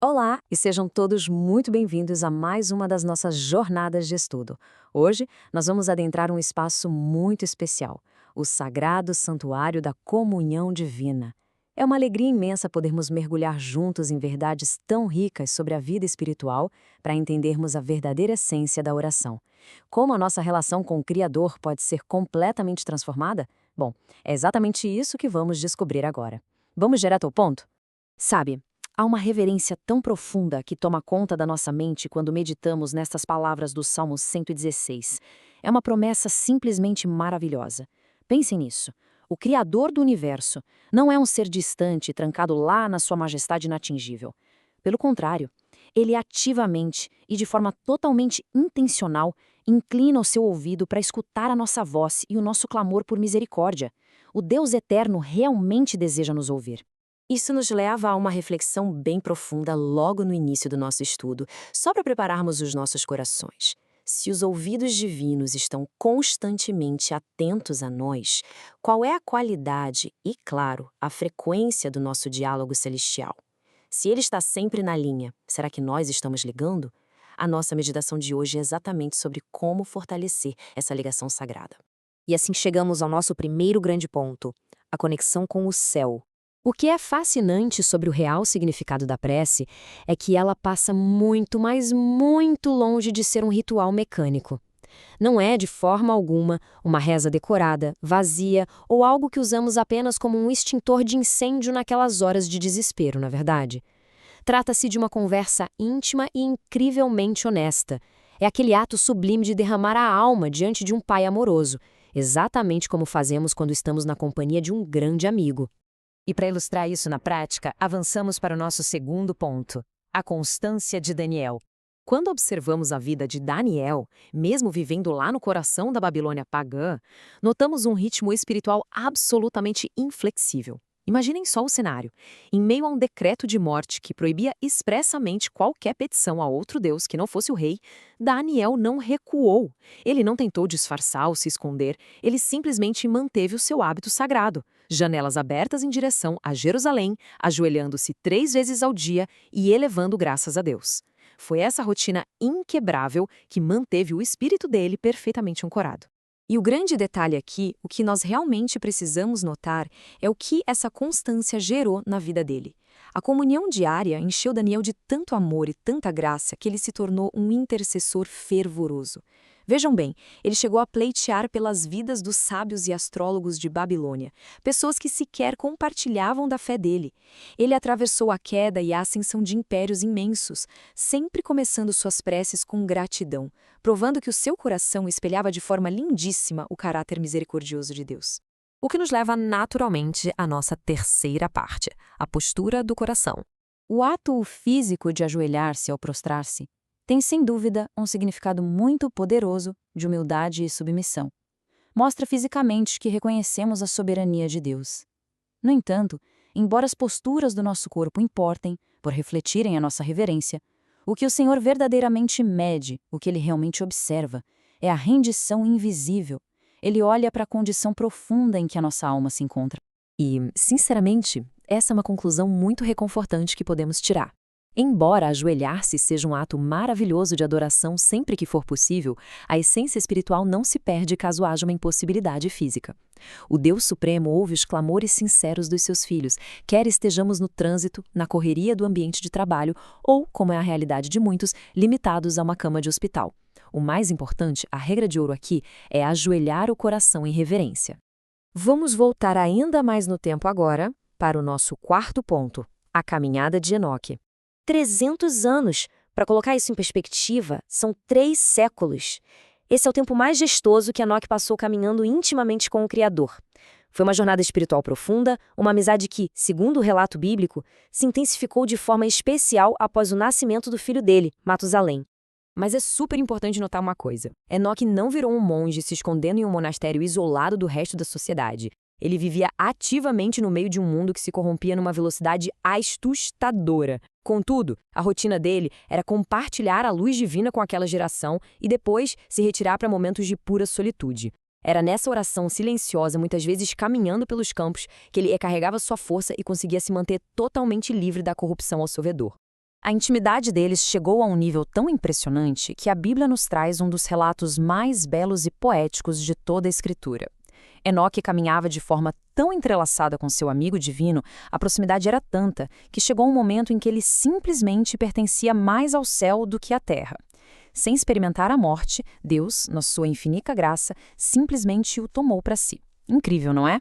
Olá e sejam todos muito bem-vindos a mais uma das nossas jornadas de estudo. Hoje, nós vamos adentrar um espaço muito especial, o Sagrado Santuário da Comunhão Divina. É uma alegria imensa podermos mergulhar juntos em verdades tão ricas sobre a vida espiritual para entendermos a verdadeira essência da oração. Como a nossa relação com o Criador pode ser completamente transformada? Bom, é exatamente isso que vamos descobrir agora. Vamos direto ao ponto? Sabe, há uma reverência tão profunda que toma conta da nossa mente quando meditamos nestas palavras do Salmo 116. É uma promessa simplesmente maravilhosa. Pensem nisso. O Criador do universo não é um ser distante, trancado lá na sua majestade inatingível. Pelo contrário, ele ativamente e de forma totalmente intencional inclina o seu ouvido para escutar a nossa voz e o nosso clamor por misericórdia. O Deus eterno realmente deseja nos ouvir. Isso nos leva a uma reflexão bem profunda logo no início do nosso estudo, só para prepararmos os nossos corações. Se os ouvidos divinos estão constantemente atentos a nós, qual é a qualidade e, claro, a frequência do nosso diálogo celestial? Se ele está sempre na linha, será que nós estamos ligando? A nossa meditação de hoje é exatamente sobre como fortalecer essa ligação sagrada. E assim chegamos ao nosso primeiro grande ponto, a conexão com o céu. O que é fascinante sobre o real significado da prece é que ela passa muito, mas muito longe de ser um ritual mecânico. Não é, de forma alguma, uma reza decorada, vazia ou algo que usamos apenas como um extintor de incêndio naquelas horas de desespero, na verdade. Trata-se de uma conversa íntima e incrivelmente honesta. É aquele ato sublime de derramar a alma diante de um pai amoroso, exatamente como fazemos quando estamos na companhia de um grande amigo. E para ilustrar isso na prática, avançamos para o nosso segundo ponto, a constância de Daniel. Quando observamos a vida de Daniel, mesmo vivendo lá no coração da Babilônia pagã, notamos um ritmo espiritual absolutamente inflexível. Imaginem só o cenário. Em meio a um decreto de morte que proibia expressamente qualquer petição a outro deus que não fosse o rei, Daniel não recuou. Ele não tentou disfarçar ou se esconder, ele simplesmente manteve o seu hábito sagrado. Janelas abertas em direção a Jerusalém, ajoelhando-se 3 vezes ao dia e elevando graças a Deus. Foi essa rotina inquebrável que manteve o espírito dele perfeitamente ancorado. E o grande detalhe aqui, o que nós realmente precisamos notar, é o que essa constância gerou na vida dele. A comunhão diária encheu Daniel de tanto amor e tanta graça que ele se tornou um intercessor fervoroso. Vejam bem, ele chegou a pleitear pelas vidas dos sábios e astrólogos de Babilônia, pessoas que sequer compartilhavam da fé dele. Ele atravessou a queda e a ascensão de impérios imensos, sempre começando suas preces com gratidão, provando que o seu coração espelhava de forma lindíssima o caráter misericordioso de Deus. O que nos leva naturalmente à nossa terceira parte, a postura do coração. O ato físico de ajoelhar-se ao prostrar-se tem, sem dúvida, um significado muito poderoso de humildade e submissão. Mostra fisicamente que reconhecemos a soberania de Deus. No entanto, embora as posturas do nosso corpo importem, por refletirem a nossa reverência, o que o Senhor verdadeiramente mede, o que Ele realmente observa, é a rendição invisível. Ele olha para a condição profunda em que a nossa alma se encontra. E, sinceramente, essa é uma conclusão muito reconfortante que podemos tirar. Embora ajoelhar-se seja um ato maravilhoso de adoração sempre que for possível, a essência espiritual não se perde caso haja uma impossibilidade física. O Deus Supremo ouve os clamores sinceros dos seus filhos, quer estejamos no trânsito, na correria do ambiente de trabalho ou, como é a realidade de muitos, limitados a uma cama de hospital. O mais importante, a regra de ouro aqui, é ajoelhar o coração em reverência. Vamos voltar ainda mais no tempo agora para o nosso quarto ponto, a caminhada de Enoque. 300 anos. Para colocar isso em perspectiva, são 3 séculos. Esse é o tempo mais gestoso que Enoque passou caminhando intimamente com o Criador. Foi uma jornada espiritual profunda, uma amizade que, segundo o relato bíblico, se intensificou de forma especial após o nascimento do filho dele, Matusalém. Mas é super importante notar uma coisa. Enoque não virou um monge se escondendo em um monastério isolado do resto da sociedade. Ele vivia ativamente no meio de um mundo que se corrompia numa velocidade assustadora. Contudo, a rotina dele era compartilhar a luz divina com aquela geração e depois se retirar para momentos de pura solitude. Era nessa oração silenciosa, muitas vezes caminhando pelos campos, que ele recarregava sua força e conseguia se manter totalmente livre da corrupção ao seu redor. A intimidade deles chegou a um nível tão impressionante que a Bíblia nos traz um dos relatos mais belos e poéticos de toda a Escritura. Enoque caminhava de forma tão entrelaçada com seu amigo divino, a proximidade era tanta, que chegou um momento em que ele simplesmente pertencia mais ao céu do que à terra. Sem experimentar a morte, Deus, na sua infinita graça, simplesmente o tomou para si. Incrível, não é?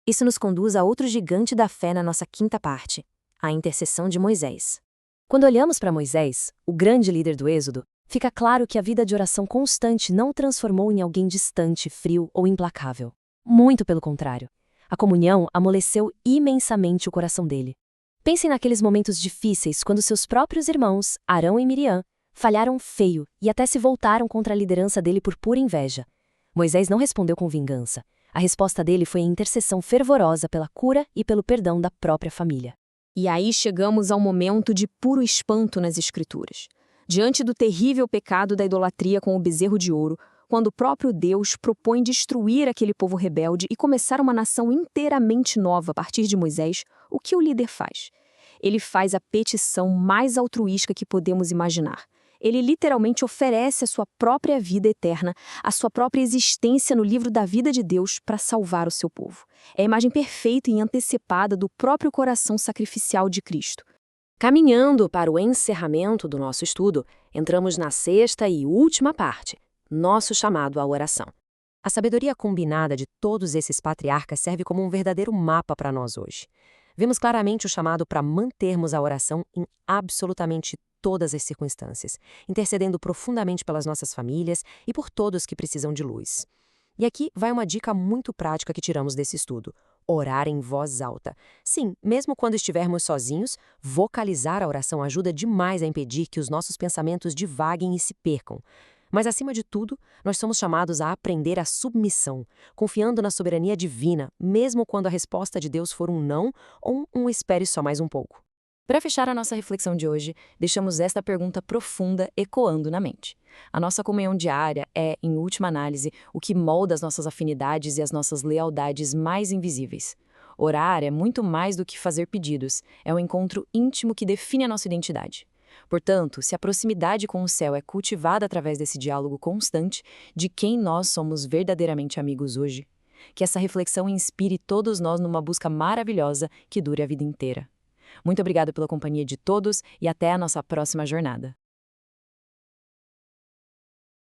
Isso nos conduz a outro gigante da fé na nossa quinta parte, a intercessão de Moisés. Quando olhamos para Moisés, o grande líder do Êxodo, fica claro que a vida de oração constante não o transformou em alguém distante, frio ou implacável. Muito pelo contrário. A comunhão amoleceu imensamente o coração dele. Pensem naqueles momentos difíceis quando seus próprios irmãos, Arão e Miriam, falharam feio e até se voltaram contra a liderança dele por pura inveja. Moisés não respondeu com vingança. A resposta dele foi a intercessão fervorosa pela cura e pelo perdão da própria família. E aí chegamos ao momento de puro espanto nas Escrituras. Diante do terrível pecado da idolatria com o bezerro de ouro, quando o próprio Deus propõe destruir aquele povo rebelde e começar uma nação inteiramente nova a partir de Moisés, o que o líder faz? Ele faz a petição mais altruísta que podemos imaginar. Ele literalmente oferece a sua própria vida eterna, a sua própria existência no livro da vida de Deus para salvar o seu povo. É a imagem perfeita e antecipada do próprio coração sacrificial de Cristo. Caminhando para o encerramento do nosso estudo, entramos na sexta e última parte, nosso chamado à oração. A sabedoria combinada de todos esses patriarcas serve como um verdadeiro mapa para nós hoje. Vemos claramente o chamado para mantermos a oração em absolutamente todas as circunstâncias, intercedendo profundamente pelas nossas famílias e por todos que precisam de luz. E aqui vai uma dica muito prática que tiramos desse estudo: orar em voz alta. Sim, mesmo quando estivermos sozinhos, vocalizar a oração ajuda demais a impedir que os nossos pensamentos divaguem e se percam. Mas, acima de tudo, nós somos chamados a aprender a submissão, confiando na soberania divina, mesmo quando a resposta de Deus for um não ou um espere só mais um pouco. Para fechar a nossa reflexão de hoje, deixamos esta pergunta profunda ecoando na mente. A nossa comunhão diária é, em última análise, o que molda as nossas afinidades e as nossas lealdades mais invisíveis. Orar é muito mais do que fazer pedidos, é um encontro íntimo que define a nossa identidade. Portanto, se a proximidade com o céu é cultivada através desse diálogo constante, de quem nós somos verdadeiramente amigos hoje? Que essa reflexão inspire todos nós numa busca maravilhosa que dure a vida inteira. Muito obrigado pela companhia de todos e até a nossa próxima jornada.